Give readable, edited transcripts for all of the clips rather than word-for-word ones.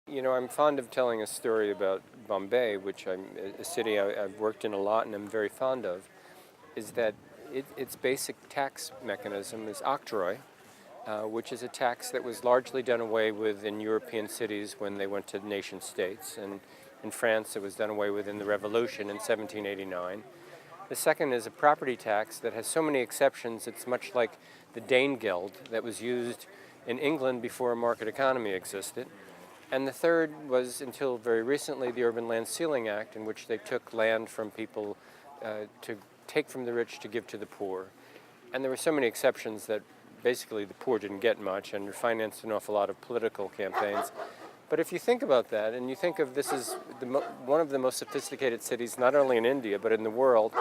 You know, I'm fond of telling a story about Bombay, which I'm a city I've worked in a lot and I'm very fond of, is that its basic tax mechanism is octroi, which is a tax that was largely done away with in European cities when they went to nation states. And in France, it was done away with in the Revolution in 1789. The second is a property tax that has so many exceptions, it's much like the Danegeld that was used in England before a market economy existed. And the third was, until very recently, the Urban Land Ceiling Act, in which they took land from people to take from the rich to give to the poor. And there were so many exceptions that basically the poor didn't get much and financed an awful lot of political campaigns. But if you think about that, and you think of this as one of the most sophisticated cities, not only in India, but in the world,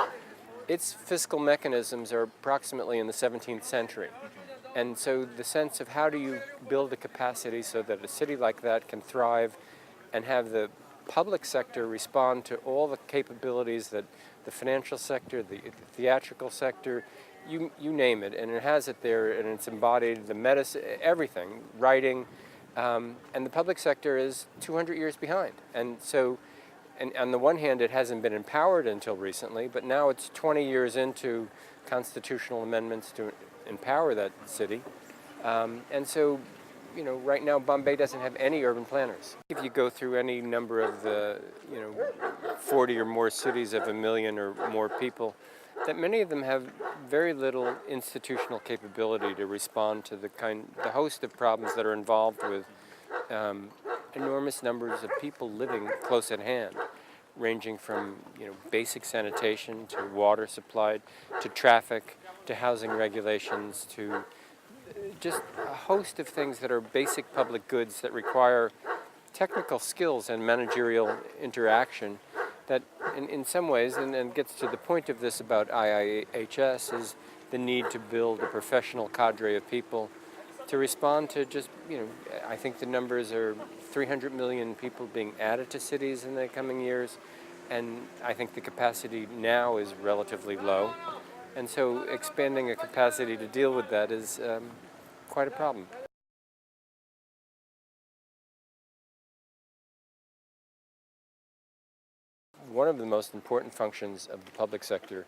its fiscal mechanisms are approximately in the 17th century. And so the sense of how do you build a capacity so that a city like that can thrive and have the public sector respond to all the capabilities that the financial sector, the theatrical sector, you name it, and it has it there, and it's embodied, the medicine, everything, writing, and the public sector is 200 years behind. And so, and on the one hand, it hasn't been empowered until recently, but now it's 20 years into constitutional amendments to empower that city. And so, you know, right now Bombay doesn't have any urban planners. If you go through any number of the, 40 or more cities of 1 million or more people, that many of them have very little institutional capability to respond to the host of problems that are involved with enormous numbers of people living close at hand, ranging from basic sanitation to water supply to traffic to housing regulations to just a host of things that are basic public goods that require technical skills and managerial interaction that in some ways, and gets to the point of this about IIHS, is the need to build a professional cadre of people to respond to just, I think the numbers are 300 million people being added to cities in the coming years, and I think the capacity now is relatively low. And so expanding a capacity to deal with that is quite a problem. One of the most important functions of the public sector,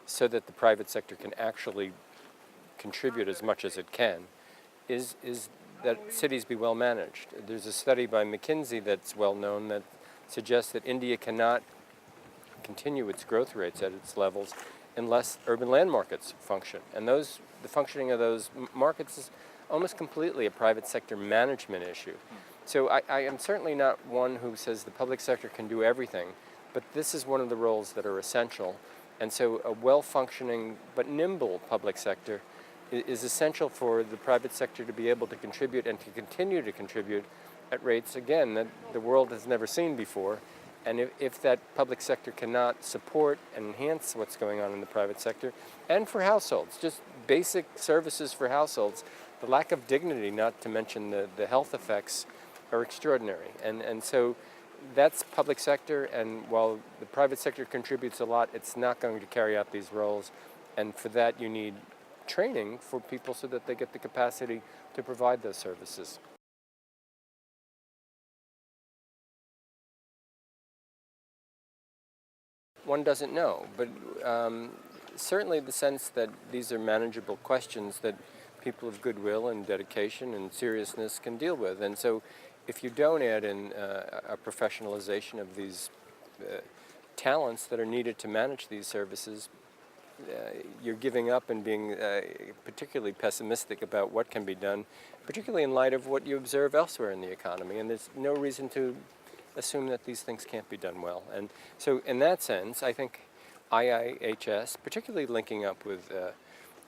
so that the private sector can actually contribute as much as it can, is that cities be well managed. There's a study by McKinsey that's well known that suggests that India cannot continue its growth rates at its levels unless urban land markets function. And the functioning of those markets is almost completely a private sector management issue. So I am certainly not one who says the public sector can do everything, but this is one of the roles that are essential. And so a well-functioning but nimble public sector is essential for the private sector to be able to contribute and to continue to contribute at rates, again, that the world has never seen before. And if that public sector cannot support and enhance what's going on in the private sector, and for households, just basic services for households, the lack of dignity, not to mention the health effects, are extraordinary. And so that's public sector, and while the private sector contributes a lot, it's not going to carry out these roles. And for that, you need training for people so that they get the capacity to provide those services. One doesn't know, but certainly the sense that these are manageable questions that people of goodwill and dedication and seriousness can deal with. And so if you don't add in a professionalization of these talents that are needed to manage these services, you're giving up and being particularly pessimistic about what can be done, particularly in light of what you observe elsewhere in the economy. And there's no reason to assume that these things can't be done well. And so in that sense, I think IIHS, particularly linking up with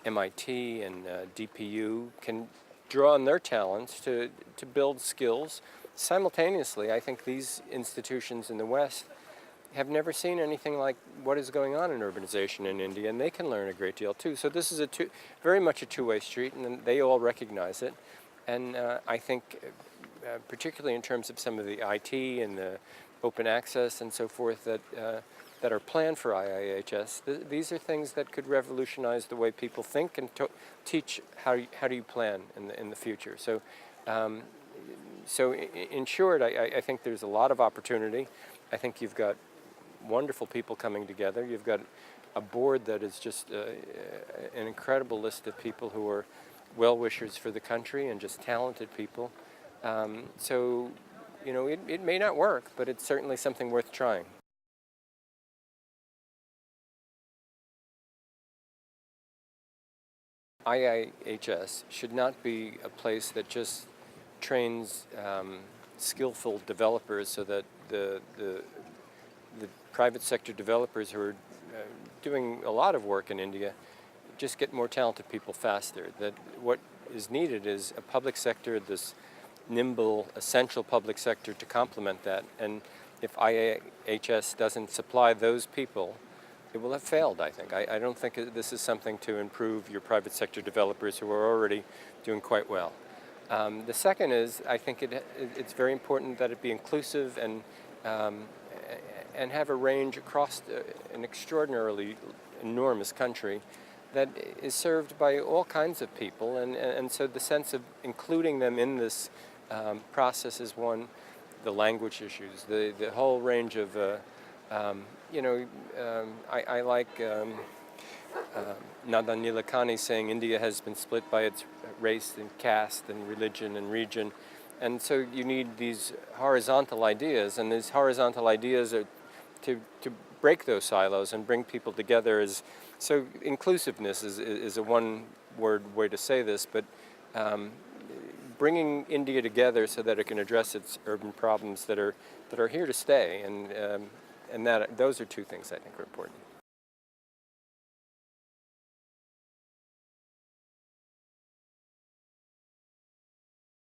MIT and DPU, can draw on their talents to build skills. Simultaneously, I think these institutions in the West have never seen anything like what is going on in urbanization in India, and they can learn a great deal too. So this is very much a two-way street, and they all recognize it. And I think, particularly in terms of some of the IT and the open access and so forth that are planned for IIHS, these are things that could revolutionize the way people think and teach how do you plan in the future. So so in short, I think there's a lot of opportunity. I think you've got wonderful people coming together. You've got a board that is just an incredible list of people who are well-wishers for the country and just talented people. So, you know, it may not work, but it's certainly something worth trying. IIHS should not be a place that just trains skillful developers so that the private sector developers who are doing a lot of work in India just get more talented people faster. That what is needed is a public sector, this nimble, essential public sector to complement that. And if IIHS doesn't supply those people, it will have failed, I think. I don't think this is something to improve your private sector developers who are already doing quite well. The second is, I think it's very important that it be inclusive and have a range across an extraordinarily enormous country that is served by all kinds of people, and so the sense of including them in this process is one. The language issues, the whole range of, I like Nandan Nilekani saying India has been split by its race and caste and religion and region, and so you need these horizontal ideas, and these horizontal ideas are to break those silos and bring people together. So inclusiveness is a one-word way to say this, but bringing India together so that it can address its urban problems that are here to stay, and those are two things I think are important.